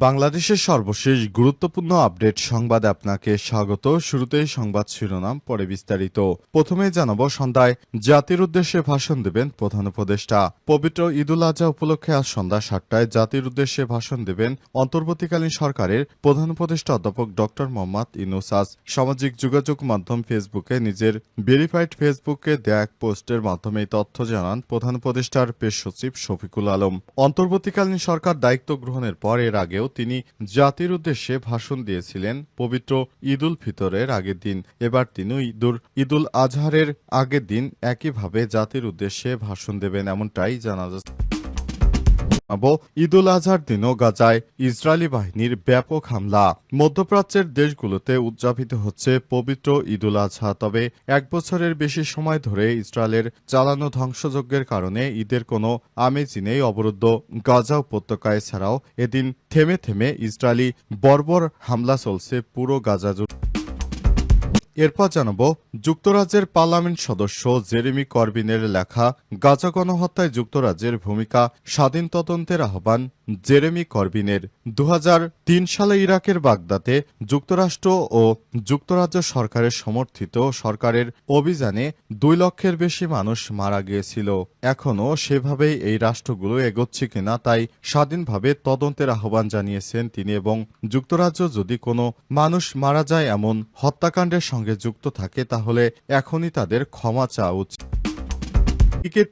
বাংলাদেশের সর্বশেষ গুরুত্বপূর্ণ আপডেট সংবাদে আপনাকে স্বাগত। শুরুতেই সংবাদ শিরোনাম, পরে বিস্তারিত। প্রথমে জানাবো, সন্ধ্যায় জাতির উদ্দেশ্যে ভাষণ দেবেন প্রধান উপদেষ্টা। পবিত্র ঈদুল আজহা উপলক্ষে আজ সন্ধ্যা ৭টায় জাতির উদ্দেশ্যে ভাষণ দেবেন অন্তর্বর্তীকালীন সরকারের প্রধান উপদেষ্টা অধ্যাপক ড মোহাম্মদ ইউনূস। সামাজিক যোগাযোগ মাধ্যম ফেসবুকে নিজের ভেরিফাইড ফেসবুকে দেয়া এক পোস্টের মাধ্যমে এই তথ্য জানান প্রধান উপদেষ্টার পেশ সচিব শফিকুল আলম। অন্তর্বর্তীকালীন সরকার দায়িত্ব গ্রহণের পর এর আগেও তিনি জাতির উদ্দেশ্যে ভাষণ দিয়েছিলেন পবিত্র ঈদ উল ফিতরের আগের দিন। এবার তিনি ঈদুল আজহারের আগের দিন একইভাবে জাতির উদ্দেশ্যে ভাষণ দেবেন, এমনটাই জানা যাচ্ছে। ঈদুল আজহার দিনও গাজায় ইসরায়েলি বাহিনীর ব্যাপক হামলা। মধ্যপ্রাচ্যের দেশগুলোতে উদযাপিত হচ্ছে পবিত্র ঈদুল আজহা। তবে এক বছরের বেশি সময় ধরে ইসরায়েলের চালানো ধ্বংসযজ্ঞের কারণে ঈদের কোনো আমেজই নেই অবরুদ্ধ গাজা উপত্যকায়। এছাড়াও এদিন থেমে থেমে ইসরায়েলি বর্বর হামলা চলছে পুরো গাজা জুড়ে। এরপর জানাবো, যুক্তরাজ্যের পার্লামেন্ট সদস্য জেরেমি করবিনের লেখা গাজা গণহত্যায় যুক্তরাজ্যের ভূমিকা, স্বাধীন তদন্তের আহ্বান জেরেমি করবিনের। ২০০৩ সালে ইরাকের বাগদাদে যুক্তরাষ্ট্র ও যুক্তরাজ্য সরকারের সমর্থিত সরকারের অভিযানে ২ লক্ষের বেশি মানুষ মারা গিয়েছিল। এখনও সেভাবেই এই রাষ্ট্রগুলো এগোচ্ছে কিনা তাই স্বাধীনভাবে তদন্তের আহ্বান জানিয়েছেন তিনি। এবং যুক্তরাজ্য যদি কোনো মানুষ মারা যায় এমন হত্যাকাণ্ডের সঙ্গে যুক্ত থাকে তাহলে এখনই তাদের ক্ষমা চাওয়া উচিত।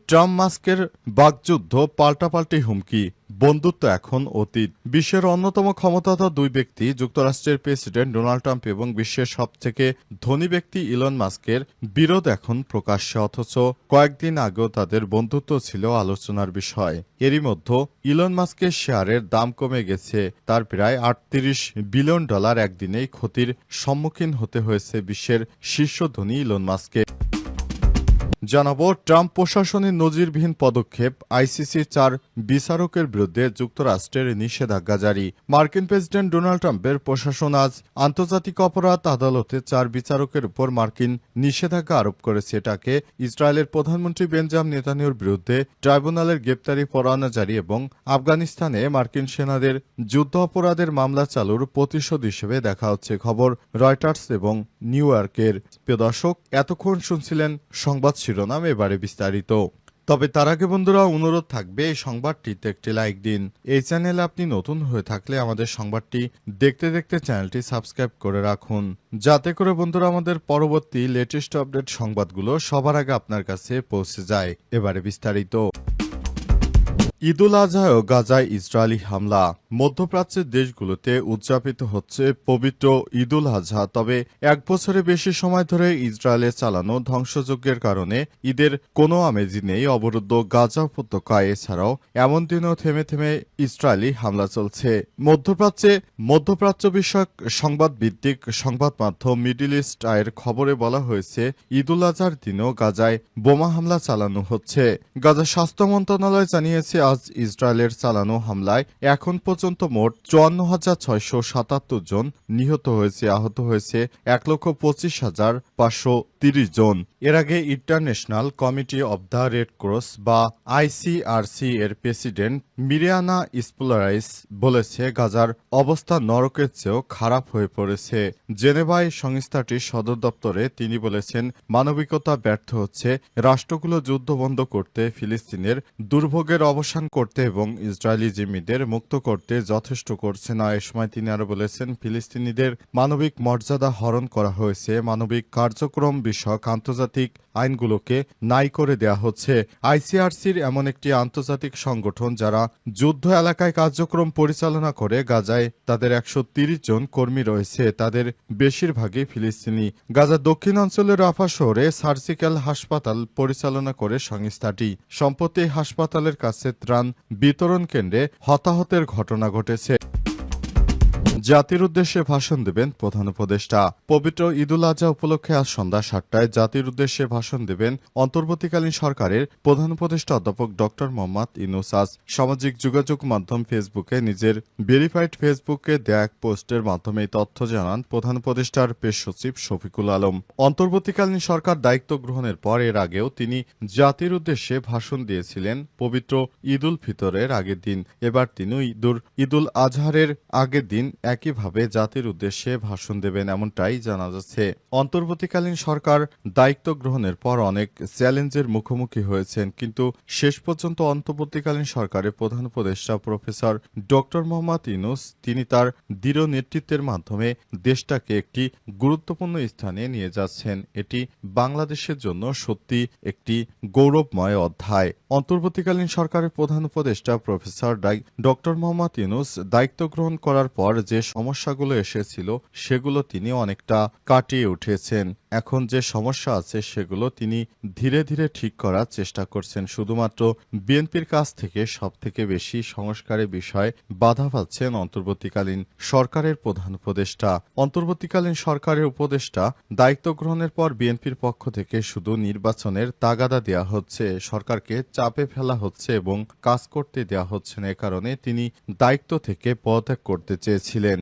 ট্রাম্প মাস্কের বাকযুদ্ধ, পাল্টাপাল্টি হুমকি, বন্ধুত্ব এখন অতীত। বিশ্বের অন্যতম ক্ষমতাধর দুই ব্যক্তি যুক্তরাষ্ট্রের প্রেসিডেন্ট ডোনাল্ড ট্রাম্প এবং বিশ্বের সবথেকে ধনী ব্যক্তি ইলন মাস্কের বিরোধ এখন প্রকাশ্যে, অথচ কয়েকদিন আগেও তাদের বন্ধুত্ব ছিল আলোচনার বিষয়। এরই মধ্যে ইলন মাস্কের শেয়ারের দাম কমে গেছে। তার প্রায় $৩৮ বিলিয়ন একদিনেই ক্ষতির সম্মুখীন হতে হয়েছে বিশ্বের শীর্ষ ধনী ইলন মাস্ককে। জানাবো, ট্রাম্প প্রশাসনের নজিরবিহীন পদক্ষেপ, আইসিসির 4 বিচারকের বিরুদ্ধে যুক্তরাষ্ট্রের নিষেধাজ্ঞা জারি। মার্কিন প্রেসিডেন্ট ডোনাল্ড ট্রাম্পের প্রশাসন আজ আন্তর্জাতিক অপরাধ আদালতে 4 বিচারকের উপর মার্কিন নিষেধাজ্ঞা আরোপ করেছে। এটাকে ইসরায়েলের প্রধানমন্ত্রী বেঞ্জামিন নেতানিয়াহুর বিরুদ্ধে ট্রাইব্যুনালের গ্রেপ্তারি পরোয়ানা জারি এবং আফগানিস্তানে মার্কিন সেনাদের যুদ্ধ অপরাধের মামলা চালুর প্রতিশোধ হিসেবে দেখা হচ্ছে। খবর রয়টার্স এবং নিউ ইয়র্কের। প্রিয় দর্শক, এতক্ষণ শুনছিলেন সংবাদ শিরোনাম, এবারে বিস্তারিত। তবে তার আগে বন্ধুরা, অনুরোধ থাকবে এই সংবাদটিতে একটি লাইক দিন। এই চ্যানেলে আপনি নতুন হয়ে থাকলে আমাদের সংবাদটি দেখতে দেখতে চ্যানেলটি সাবস্ক্রাইব করে রাখুন, যাতে করে বন্ধুরা আমাদের পরবর্তী লেটেস্ট আপডেট সংবাদগুলো সবার আগে আপনার কাছে পৌঁছে যায়। এবারে বিস্তারিত। ঈদুল আজহা ও গাজায় ইসরায়েলি হামলা। মধ্যপ্রাচ্যের দেশগুলোতে উদযাপিত হচ্ছে পবিত্র ঈদুল আজহা। তবে এক বছরের বেশি সময় ধরে ইসরায়েলে চালানো ধ্বংসযজ্ঞের কারণে ঈদের কোনো আমেজই নেই অবরুদ্ধ গাজা উপত্যকায়। এছাড়াও এমন দিনেও থেমে থেমে ইসরায়েলি হামলা চলছে। মধ্যপ্রাচ্য বিষয়ক সংবাদ ভিত্তিক সংবাদ মাধ্যম মিডল ইস্ট আইয়ের খবরে বলা হয়েছে, ঈদুল আজহার দিনেও গাজায় বোমা হামলা চালানো হচ্ছে। গাজা স্বাস্থ্য মন্ত্রণালয় জানিয়েছে, আজ ইসরায়েলের চালানো হামলায় এখন পর্যন্ত মোট ৫৪,৬৭৭ জন নিহত হয়েছে। আহত হয়েছে ১,২৫,৫৩০ জন। এর আগে international committee of the red cross বা ICRC এর প্রেসিডেন্ট মিরিয়ানা স্পুলারাইস বলেছে, গাজার অবস্থা নরকের চেয়েও খারাপ হয়ে পড়েছে। জেনেভায় সংস্থাটির সদর দপ্তরে তিনি বলেছেন, মানবিকতা ব্যর্থ হচ্ছে। রাষ্ট্রগুলো যুদ্ধ বন্ধ করতে, ফিলিস্তিনের দুর্ভোগের অবসান করতে এবং ইসরায়েলি জিম্মিদের মুক্ত করতে যথেষ্ট করছে না। এ সময় তিনি আরো বলেছেন, ফিলিস্তিনিদের মানবিক মর্যাদা হরণ করা হয়েছে। মানবিক কার্যক্রম বিষয়ক আন্তর্জাতিক আইনগুলোকে নাই করে দেয়া হচ্ছে। ICRCর এমন একটি আন্তর্জাতিক সংগঠন যারা যুদ্ধ এলাকায় কার্যক্রম পরিচালনা করে। গাজায় তাদের ১৩০ জন কর্মী রয়েছে, তাদের বেশিরভাগই ফিলিস্তিনি। গাজার দক্ষিণ অঞ্চলের রাফা শহরে সার্জিক্যাল হাসপাতাল পরিচালনা করে সংস্থাটি। সম্প্রতি হাসপাতালের কাছে ত্রাণ বিতরণ কেন্দ্রে হতাহতের ঘটনা ঘটেছে। জাতির উদ্দেশ্যে ভাষণ দেবেন প্রধান উপদেষ্টা। পবিত্র ঈদুল আজহা উপলক্ষে আজ সন্ধ্যা ৭টায় জাতির উদ্দেশ্যে ভাষণ দেবেন অন্তর্বর্তীকালীন সরকারের প্রধান উপদেষ্টা অধ্যাপক ড মোহাম্মদ ইউনূস। আজ সামাজিক যোগাযোগ মাধ্যম ফেসবুকে নিজের ভেরিফাইড ফেসবুকে দেয়া এক পোস্টের মাধ্যমে এই তথ্য জানান প্রধান উপদেষ্টার পেশ সচিব শফিকুল আলম। অন্তর্বর্তীকালীন সরকার দায়িত্ব গ্রহণের পর এর আগেও তিনি জাতির উদ্দেশ্যে ভাষণ দিয়েছিলেন পবিত্র ঈদ উল ফিতরের আগের দিন। এবার তিনি ঈদুল আজহারের আগের দিন একইভাবে জাতির উদ্দেশ্যে ভাষণ দেবেন এমনটাই জানা যাচ্ছে। অন্তর্বর্তীকালীন সরকার দায়িত্ব গ্রহণের পর অনেক চ্যালেঞ্জের মুখোমুখি হয়েছেন, কিন্তু শেষ পর্যন্ত অন্তর্বর্তীকালীন সরকারের প্রধান উপদেষ্টা প্রফেসর ড মোহাম্মদ ইউনূস তিনি তার দৃঢ় নেতৃত্বের মাধ্যমে দেশটাকে একটি গুরুত্বপূর্ণ স্থানে নিয়ে যাচ্ছেন। এটি বাংলাদেশের জন্য সত্যি একটি গৌরবময় অধ্যায়। অন্তর্বর্তীকালীন সরকারের প্রধান উপদেষ্টা প্রফেসর ড মোহাম্মদ ইউনূস দায়িত্ব গ্রহণ করার পর যে সমস্যাগুলো এসেছিল সেগুলো তিনি অনেকটা কাটিয়ে উঠেছেন। এখন যে সমস্যা আছে সেগুলো তিনি ধীরে ধীরে ঠিক করার চেষ্টা করছেন। শুধুমাত্র বিএনপির কাছ থেকে সবথেকে বেশি সংস্কারের বিষয়ে বাধা পাচ্ছেন অন্তর্বর্তীকালীন সরকারের প্রধান উপদেষ্টা। অন্তর্বর্তীকালীন সরকারের উপদেষ্টা দায়িত্ব গ্রহণের পর বিএনপির পক্ষ থেকে শুধু নির্বাচনের তাগাদা দেওয়া হচ্ছে, সরকারকে চাপে ফেলা হচ্ছে এবং কাজ করতে দেওয়া হচ্ছে না। এ কারণে তিনি দায়িত্ব থেকে পদত্যাগ করতে চেয়েছিলেন।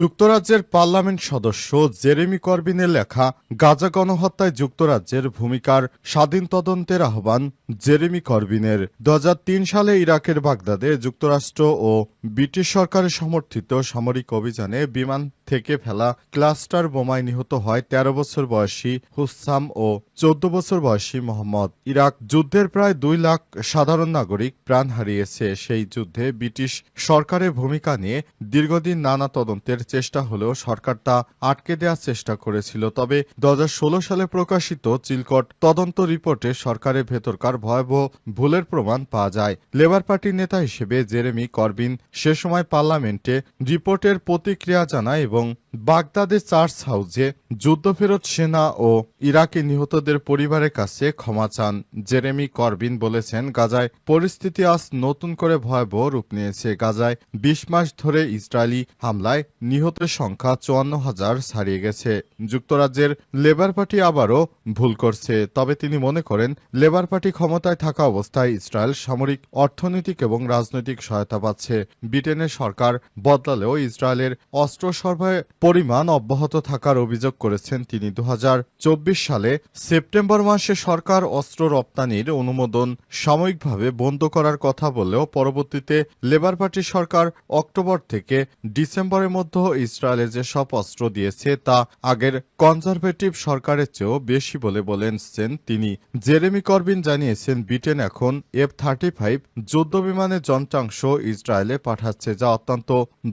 যুক্তরাজ্যের পার্লামেন্ট সদস্য জেরেমি করবিনের লেখা গাজা গণহত্যায় যুক্তরাজ্যের ভূমিকার স্বাধীন তদন্তের আহ্বান জেরেমি করবিনের। ২০০৩ সালে ইরাকের বাগদাদে যুক্তরাষ্ট্র ও ব্রিটিশ সরকারের সমর্থিত সামরিক অভিযানে বিমান থেকে ফেলা ক্লাস্টার বোমায় নিহত হয় ১৩ বছর বয়সী হুসাম ও ১৪ বছর বয়সী মোহাম্মদ। ইরাক যুদ্ধের প্রায় ২ লাখ সাধারণ নাগরিক প্রাণ হারিয়েছে। সেই যুদ্ধে ব্রিটিশ সরকারের ভূমিকা নিয়ে দীর্ঘদিন নানা তদন্তের চেষ্টা হলেও সরকার তা আটকে দেওয়ার চেষ্টা করেছিল। তবে ২০১৬ সালে প্রকাশিত চিলকট তদন্ত রিপোর্টে সরকারের ভেতরকার ভয়াবহ ভুলের প্রমাণ পাওয়া যায়। লেবার পার্টির নেতা হিসেবে জেরেমি করবিন সে সময় পার্লামেন্টে রিপোর্টের প্রতিক্রিয়া জানায় এবং বাগদাদের চার্চ হাউসে যুদ্ধফেরত সেনা ও ইরাকি নিহতদের পরিবারের কাছে ক্ষমা চান। জেরেমি করবিন বলেছেন, গাজায় পরিস্থিতি আজ নতুন করে ভয়াবহ রূপ নিয়েছে। গাজায় ২০ মাস ধরে ইসরায়েলি হামলায় নিহতের সংখ্যা ৫৪,০০০ ছাড়িয়ে গেছে। যুক্তরাজ্যের লেবার পার্টি আবারও ভুল করছে। তবে তিনি মনে করেন লেবার পার্টি ক্ষমতায় থাকা অবস্থায় ইসরায়েল সামরিক, অর্থনৈতিক এবং রাজনৈতিক সহায়তা পাচ্ছে। ব্রিটেনের সরকার বদলালেও ইসরায়েলের অস্ত্র সরবরাহের পরিমাণ অব্যাহত থাকার অভিযোগ করেছেন তিনি। ২০২৪ সালে সেপ্টেম্বর মাসে সরকার অস্ত্র রপ্তানির অনুমোদন সাময়িকভাবে বন্ধ করার কথা বললেও পরবর্তীতে লেবার পার্টি সরকার অক্টোবর থেকে ডিসেম্বরের মধ্যে ইসরায়েলের যে সব অস্ত্র দিয়েছে তা আগের কনজারভেটিভ সরকারের চেয়েও বেশি বলে বলেছেন তিনি। জেরেমি করবিন জানিয়েছেন, ব্রিটেন এখন F-35 যুদ্ধবিমানের যন্ত্রাংশ ইসরায়েলে পাঠাচ্ছে, যা অত্যন্ত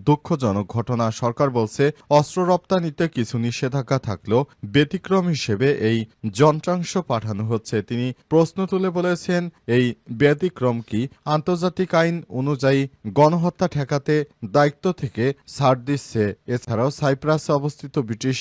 দুঃখজনক ঘটনা। সরকার বলছে অস্ত্র রপ্তানিতে কিছু নিষেধাজ্ঞা থাকলেও ব্যতিক্রম হিসেবে এই যন্ত্রাংশ পাঠানো হচ্ছে। তিনি প্রশ্ন তুলে বলেছেন, এই ব্যতিক্রম কি? আন্তর্জাতিক আইন অনুযায়ী গণহত্যা ঠেকাতে দায়িত্ব থেকে ছাড় দিচ্ছে। এছাড়াও সাইপ্রাসে অবস্থিত ব্রিটিশ